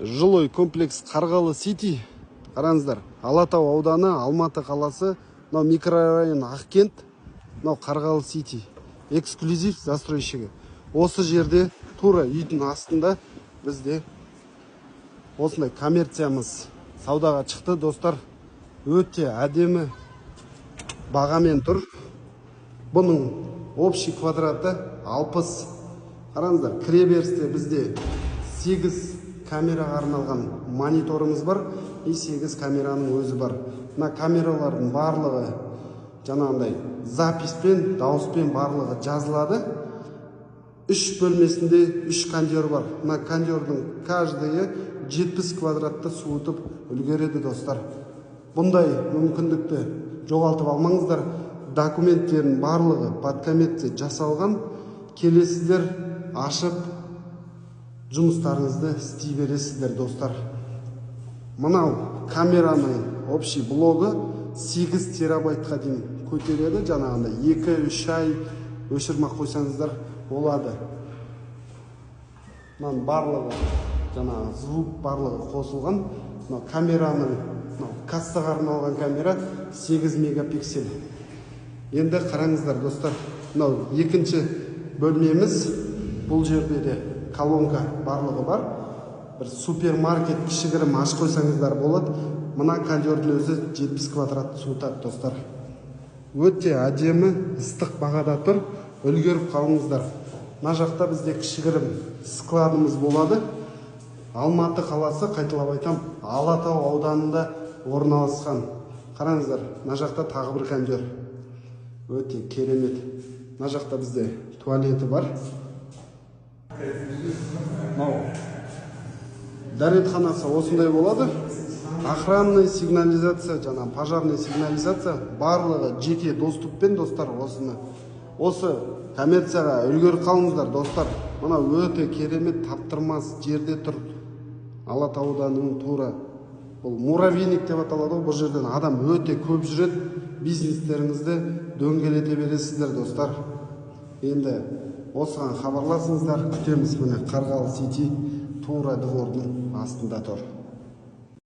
Жилой комплекс Қарғалы Сити. Қараңыздар, Алатау ауданы, Алматы қаласы, микрорайон Ақкент, Қарғалы Сити. Эксклюзив застройщигі. Осы жерде тура үйдің астында бізде осындай коммерциямыз саудаға шықты, достар. Өте әдемі бағамен тұр. Бұның общий квадраты 60. Қараңыздар, кіреберісте бізде 8 камераға арналған мониторымыз бар, и 8 камераның өзі бар. Мына камералардың барлығы жаңағындай записпен, дауыспен барлығы жазылады. 3 бөлмесінде 3 кондер бар. Мына кондердің каждыйы 70 квадратты суытып үлгереді, достар. Бұндай мүмкіндікті жоғалтып алмаңыздар. Документтердің барлығы подкоммерция жасалған. Келесіздер, ашып жұмыстарыңызды істей бересіздер, достар. Мынау камераның общий блогы 8 терабайтқа дейін көтереді. Жаңағында 2-3 ай өшірмақ қойсаңыздар болады. Мынау барлығы жаңағы звук барлығы қосылған. Мынау камераның кассаға арналған камера 8 мегапиксель. Енді қараңыздар, достар. Мынау екінші бөлмеміз. Бұл жерде де колонка барлығы бар. Бір супермаркет кішігірім аш қойсаңыздар болады. Мына кондердің өзі 70 квадрат суытады, достар. Өте әдемі, ыстық бағада тұр. Үлгеріп қалыңыздар. Мына жақта бізде кішігірім складымыз болады. Алматы қаласы, қайталап айтам, Алатау ауданында орналасқан. Қараңыздар, мына жақта тағы бір кондер. Өте керемет. Мына жақта бізде туалеті бар. Дәретханасы осындай болады. Охранный сигнализация, жаңа пожарный сигнализация барлығы жеке доступпен, достар. Осы коммерцияға үлгеріп қалыңыздар, достар. Мына өте керемет, таптырмас жерде тұр. Алатау ауданының тура. Бұл муравейник деп аталады. Бұл жерден адам өте көп жүреді. Бизнестеріңізді дөңгелете бересіздер, достар. Енді осыған хабарласыңыздар, күтеміз. Міне Қарғалы Сити тура двордың астында тұр.